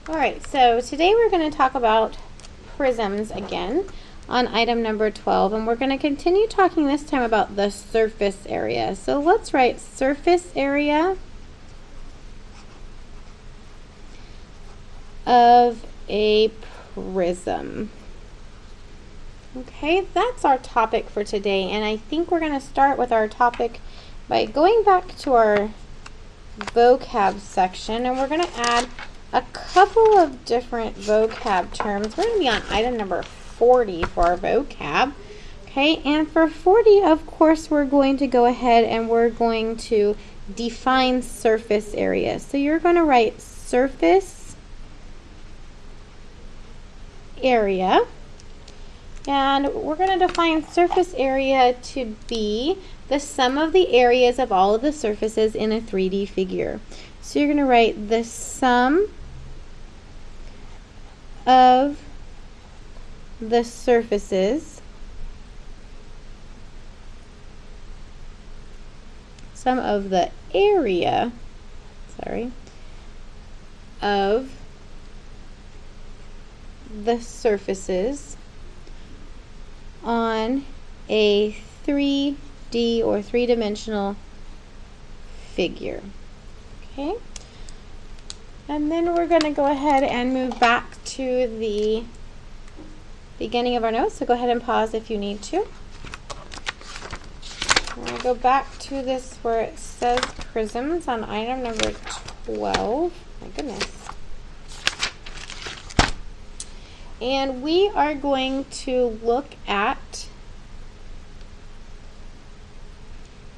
Alright, so today we're going to talk about prisms again on item number 12, and we're going to continue talking this time about the surface area. So let's write surface area of a prism. Okay, that's our topic for today, and I think we're going to start with our topic by going back to our vocab section, and we're going to add a couple of different vocab terms. We're going to be on item number 40 for our vocab. Okay, and for 40, of course, we're going to go ahead and we're going to define surface area. So you're going to write surface area. And we're going to define surface area to be the sum of the areas of all of the surfaces in a 3D figure. So you're going to write the sum of the surfaces, sum of the area, of the surfaces on a 3D or three-dimensional figure. Okay, and then we're going to go ahead and move back to the beginning of our notes, so go ahead and pause if you need to. I'm going to go back to this where it says prisms on item number 12. My goodness. And we are going to look at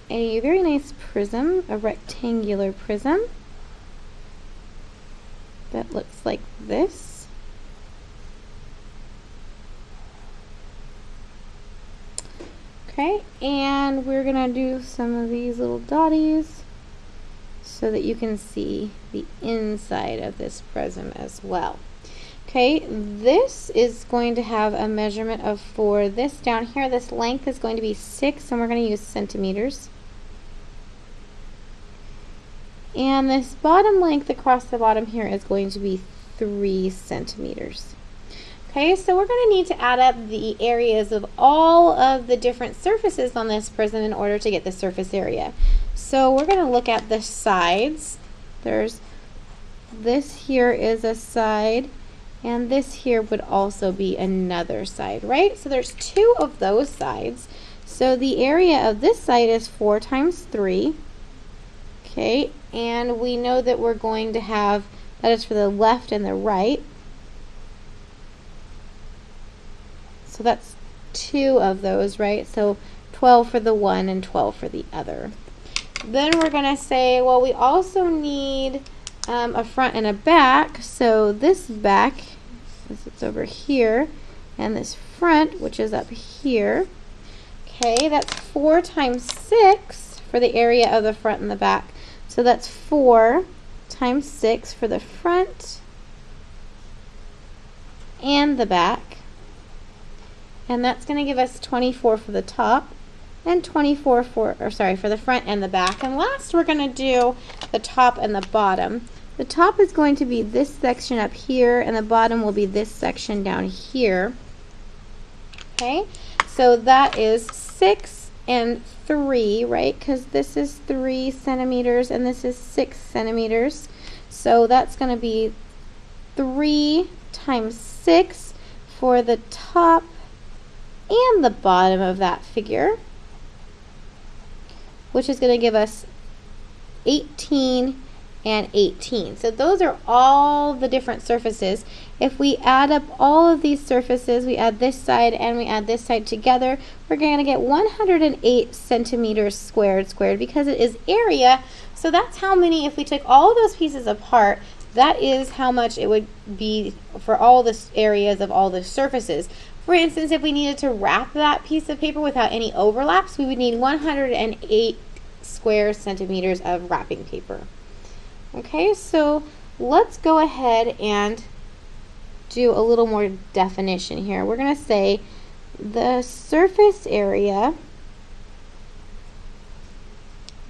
a very nice prism, a rectangular prism that looks like this. Okay, and we're going to do some of these little dotties so that you can see the inside of this prism as well. Okay, this is going to have a measurement of 4. This down here, this length is going to be 6, and we're going to use centimeters. And this bottom length across the bottom here is going to be 3 centimeters. Okay, so we're going to need to add up the areas of all of the different surfaces on this prism in order to get the surface area. So we're going to look at the sides. This here is a side, and this here would also be another side, right? So there's 2 of those sides. So the area of this side is 4 times 3. Okay, and we know that we're going to have, that is for the left and the right. So that's 2 of those, right? So 12 for the one and 12 for the other. Then we're going to say, well, we also need a front and a back. So this back, since it's over here, and this front, which is up here. Okay, that's 4 times 6 for the area of the front and the back. So that's 4 times 6 for the front and the back. And that's going to give us 24 for the top and 24 for the front and the back. And last we're going to do the top and the bottom. The top is going to be this section up here, and the bottom will be this section down here. Okay, so that is 6 and 3, right? Because this is 3 centimeters and this is 6 centimeters. So that's going to be 3 times 6 for the top and the bottom of that figure, which is going to give us 18 and 18. So those are all the different surfaces. If we add up all of these surfaces, we add this side and we add this side together, we're going to get 108 centimeters squared because it is area. So that's how many, if we took all of those pieces apart, that is how much it would be for all the areas of all the surfaces. For instance, if we needed to wrap that piece of paper without any overlaps, we would need 108 square centimeters of wrapping paper. Okay, so let's go ahead and do a little more definition here. We're going to say the surface area,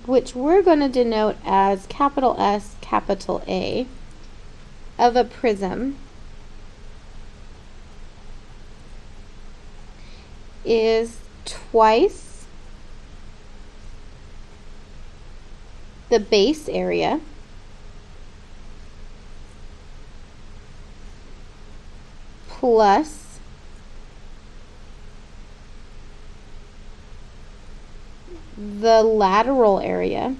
which we're going to denote as capital S, capital A, of a prism is twice the base area plus the lateral area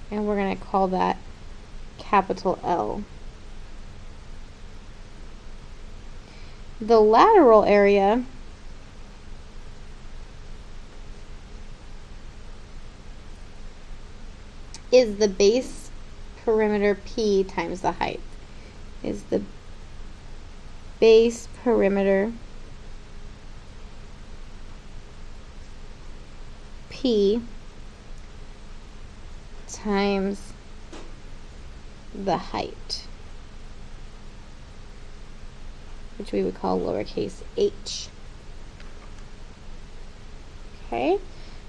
and we're going to call that capital L. The lateral area is the base perimeter P times the height. Is the base perimeter P times the height, which we would call lowercase h. Okay,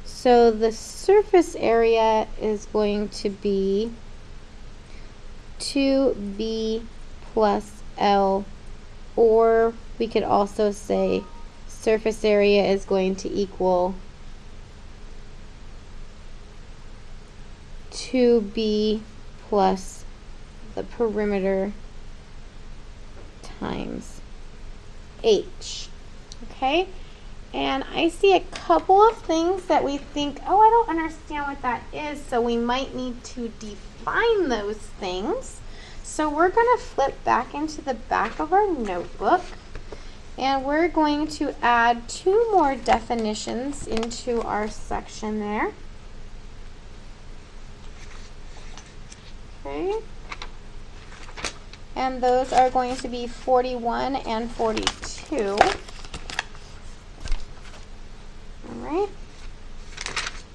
so the surface area is going to be 2b plus L, or we could also say surface area is going to equal 2b plus the perimeter times h. Okay, and I see a couple of things that we think, oh, I don't understand what that is, so we might need to define those things. So we're going to flip back into the back of our notebook and we're going to add 2 more definitions into our section there. Okay, and those are going to be 41 and 42. Alright,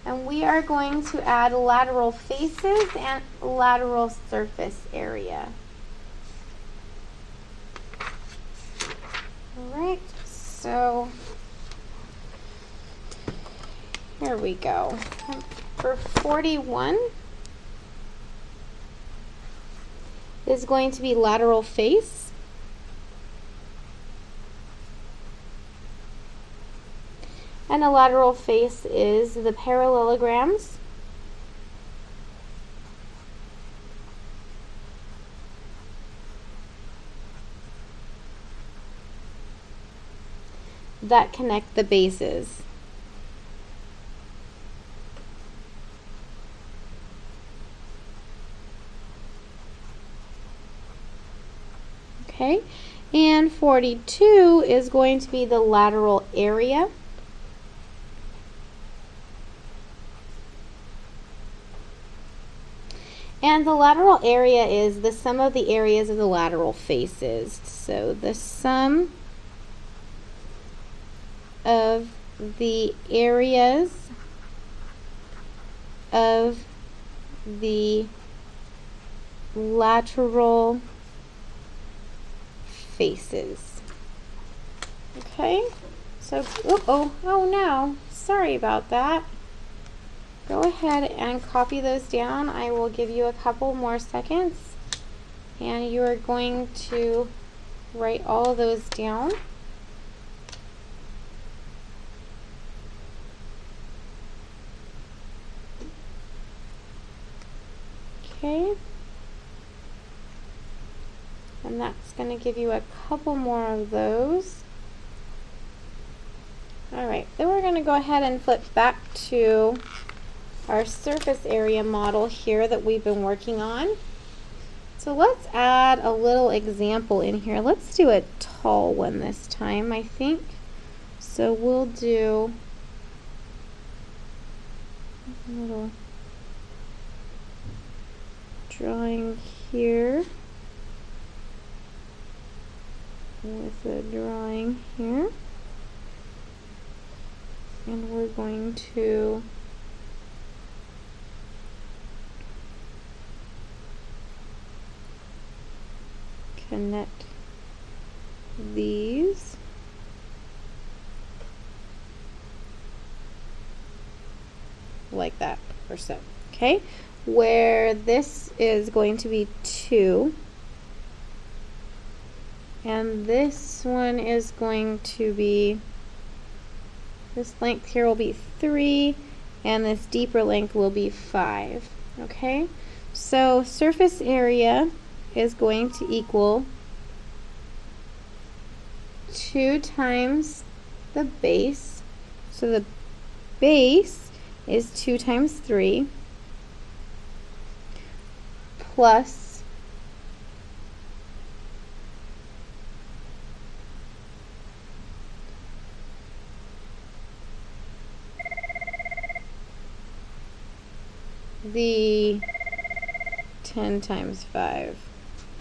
and we are going to add lateral faces and lateral surface area. Alright, so here we go. For 41 is going to be lateral face. And a lateral face is the parallelograms that connect the bases. Okay, and 42 is going to be the lateral area. And the lateral area is the sum of the areas of the lateral faces. So the sum of the areas of the lateral faces. Okay, so, oh no, sorry about that. Go ahead and copy those down. I will give you a couple more seconds and you are going to write all of those down. Okay, and that's going to give you a couple more of those. Alright, then we're going to go ahead and flip back to our surface area model here that we've been working on. So let's add a little example in here. Let's do a tall one this time, I think. So we'll do a little drawing here with a drawing here. And we're going to connect these like that or so. okay? Where this is going to be 2, and this one is going to be, this length here will be 3, and this deeper length will be 5, okay? So surface area is going to equal 2 times the base. So the base is 2 times 3 plus the 10 times 5.